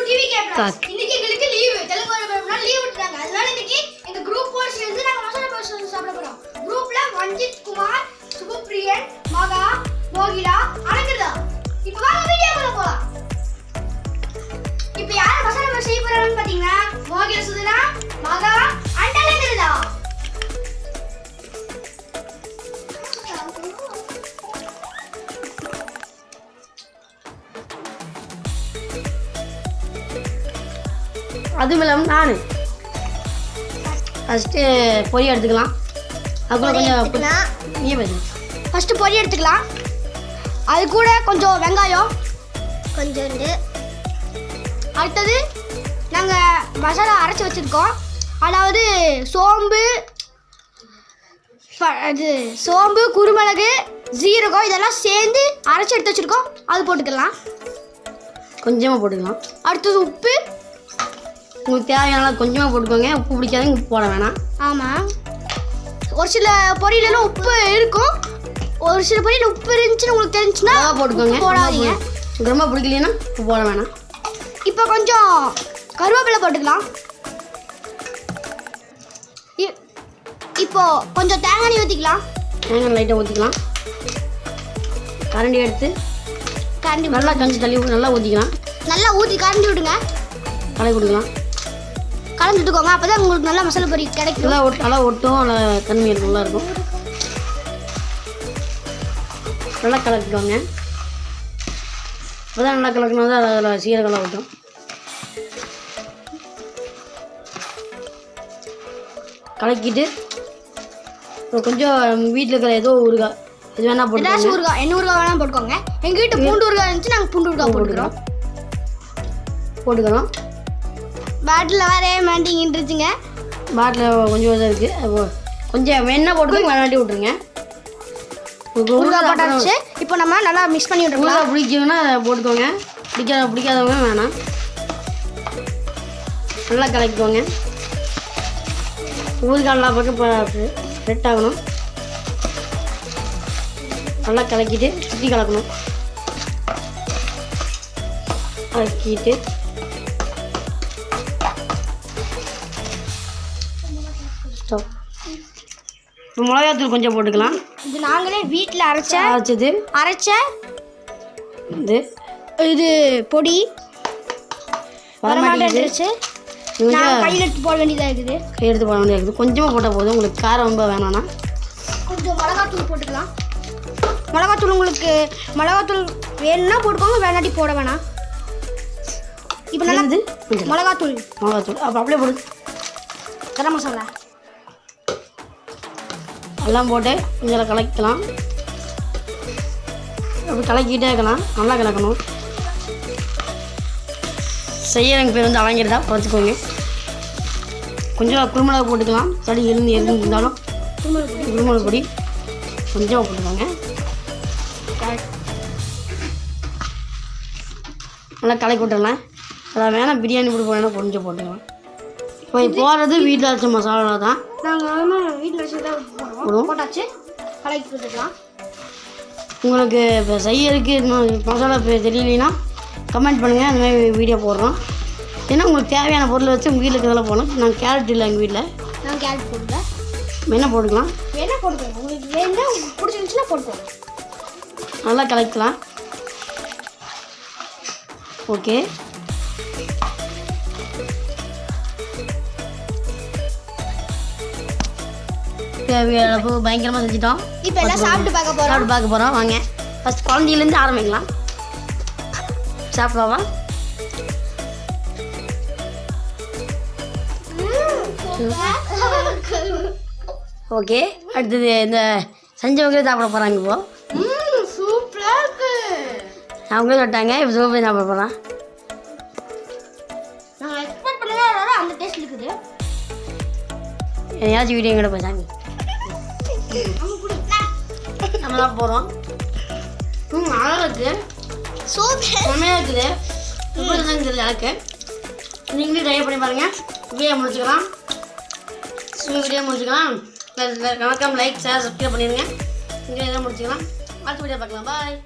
TV captains இன்னைக்கு எங்களுக்கு leave Telugu வரணும்னா லீவ் விட்டுறாங்க அதனால இன்னைக்கு எங்க குரூப் போர் சேர்ந்து நாங்க மசாலா தோசை சாப்பிட போறோம் குரூப்ல வஞ்சித் குமார் சுபப்பிரியன் மகா மோகிலா அனகிதா இப்போ வாங்க வீடியோக்குள்ள போலாம் இப்போ யார் மசாலா தோசை செய்ய போறாங்கன்னு பாத்தீங்கன்னா மோகிலா சுதனா மகா அண்ட் அனகிதா அதுவும் இல்லாமல் நான் ஃபஸ்ட்டு பொரி எடுத்துக்கலாம் அதுக்குள்ள கொஞ்சம் நீ பேசு ஃபஸ்ட்டு பொரி எடுத்துக்கலாம் அது கூட கொஞ்சம் வெங்காயம் கொஞ்சோண்டு அடுத்தது நாங்கள் மசாலா அரைச்சி வச்சுருக்கோம் அதாவது சோம்பு குருமிளகு ஜீரகம் இதெல்லாம் சேர்ந்து அரைச்சி எடுத்து வச்சுருக்கோம் அது போட்டுக்கலாம் கொஞ்சமாக போட்டுக்கலாம் அடுத்தது உப்பு உங்களுக்கு தேவையான கொஞ்சமாக போட்டுக்கோங்க உப்பு பிடிக்காதவங்க உப்பு போட வேணாம் ஆமாம் ஒரு சில பொரியலாம் உப்பு இருக்கும் ஒரு சில பொரியல் உப்பு இருந்துச்சுன்னு உங்களுக்கு தெரிஞ்சுன்னா போட்டுக்கோங்க போடாதீங்க ரொம்ப பிடிக்கலன்னா உப்பு போட வேணாம் இப்போ கொஞ்சம் கருவேப்பிலை போட்டுக்கலாம் இப்போ கொஞ்சம் தேங்காய் எண்ணெய் ஊற்றிக்கலாம் தேங்காய் லைட்டாக ஊற்றிக்கலாம் கரண்டி எடுத்து கரண்டி நல்லா கஞ்சி தள்ளி நல்லா ஊற்றிக்கலாம் நல்லா ஊற்றி கரண்டி விடுங்க கலக்கி கொடுக்கலாம் கலந்து விட்டுக்கோங்க அப்போ தான் உங்களுக்கு நல்லா மசாலா பொரி கிடைக்கும் நல்லா ஒட்டும் நல்லா தன்மை இருக்கும் நல்லா இருக்கும் நல்லா கலக்கிக்கோங்க அப்போ தான் நல்லா கலக்கணும் தான் அதில் சீரகம்லாம் ஒட்டும் கலக்கிட்டு கொஞ்சம் வீட்டில் இருக்கிற ஏதோ ஊறுகாய் இது வேணா போட்டு ஊறுகாய் என்ன ஊறுகாய் வேணால் போட்டுக்கோங்க எங்கள் வீட்டு பூண்டு ஊறுகாய் இருந்துச்சு நாங்கள் பூண்டு ஊறுகாய் போட்டுக்கிறோம் பாட்டில் வேற மாட்டிங்கிட்டுருச்சுங்க பாட்டில் கொஞ்சம் இதாக இருக்குது கொஞ்சம் வெண்ணெய் போட்டு விளாட்டி விட்ருங்க ஊறுகாய் போட்டாச்சு இப்போ நம்ம நல்லா மிக்ஸ் பண்ணி விட்ருக்கலாம் பிடிக்குன்னா போட்டுக்கோங்க பிடிக்காதவங்க வேணாம் நல்லா கலக்கிக்கோங்க ஊறுகாய் நல்லா பக்கம் செட் ஆகணும் நல்லா கலக்கிட்டு சுற்றி கலக்கணும் கலக்கிட்டு இப்போ மிளகாத்தூள் கொஞ்சம் போட்டுக்கலாம் இது நாங்களே வீட்டில் அரைச்ச இது பொடி வரமாட்டேன்னுச்சு கையில் எடுத்து போட வேண்டியதாக இருக்குது கையெடுத்து போட வேண்டியதாக இருக்குது கொஞ்சமாக போட்டால் போதும் உங்களுக்கு காரம் ரொம்ப வேணாம்னா கொஞ்சம் மிளகாத்தூள் போட்டுக்கலாம் மிளகாத்தூள் உங்களுக்கு மிளகாத்தூள் வேணும்னா போட்டுக்கோங்க வேணாட்டி போட வேணாம் இப்போ நல்லா மிளகாத்தூள் அப்போ அப்படியே போடு கரம் மசாலா எல்லாம் போட்டு கொஞ்சம் கலக்கலாம் அப்படி கலக்கிட்டே இருக்கலாம் நல்லா கலக்கணும் செய்யறங்க பேர் வந்து அலங்கிறதா பார்த்துக்கோங்க கொஞ்சம் குருமிளகு போட்டுக்கலாம் சளி இருந்தாலும் குருமிளகு பொடி கொஞ்சம் போட்டுக்கோங்க நல்லா கலக்கி விட்டுடலாம் அதான் வேணால் பிரியாணி போட்டு போனால் கொஞ்சம் போட்டுக்கலாம் இப்போ போடுறது வீட்டில் அரைச்ச மசாலா தான் நாங்கள் வீட்டில் வச்சு போட்டாச்சு கலக்கி கொடுத்துக்கலாம் உங்களுக்கு இப்போ செய்யறதுக்கு மசாலா தெரியலைன்னா கமெண்ட் பண்ணுங்கள் அந்த மாதிரி வீடியோ போடுறோம் ஏன்னா உங்களுக்கு தேவையான பொருளை வச்சு உங்கள் வீட்டில் இருக்கிறதெல்லாம் போகணும் நாங்கள் கேரட் இல்லை எங்கள் வீட்டில் நாங்கள் கேரட் போடுங்க என்ன போட்டுக்கலாம் வேணா போட்டுக்கோங்க உங்களுக்கு வேணுன்னா பிடிச்சிருந்துச்சுன்னா போட்டுக்கோங்க நல்லா கலக்கலாம் ஓகே பயங்கரமாக செஞ்சிட்டோம் இப்போ எல்லாம் சாப்பிட்டு பார்க்க போகிறோம் வாங்க ஃபஸ்ட் குழந்தையிலேருந்து ஆரம்பிக்கலாம் சாப்பிடவா ஓகே அடுத்தது இந்த செஞ்சவங்களே சாப்பிட போகிறாங்க இப்போ சூப்பராக இருக்கு அவங்களே சொல்லிட்டாங்க இப்போ சூப்பர் சாப்பிட போகிறான் நாங்கள் எக்ஸ்பெக்ட் பண்ணவே அந்த டேஸ்ட் இருக்குது என்னையாச்சும் வீடியோ எங்கிட்ட போய் நம்ம தான் போகிறோம் நல்லா இருக்குது செம்மையாக இருக்குது சூப்பர் தான் தெரியல எனக்கு நீங்களே ட்ரை பண்ணி பாருங்கள் வீடியோ முடிச்சுக்கலாம் வணக்கம் லைக் ஷேர் சப்ஸ்கிரைப் பண்ணிடுங்க இங்கே எதாவது முடிச்சுக்கலாம் அடுத்த வீடியோ பார்க்கலாம் பாய்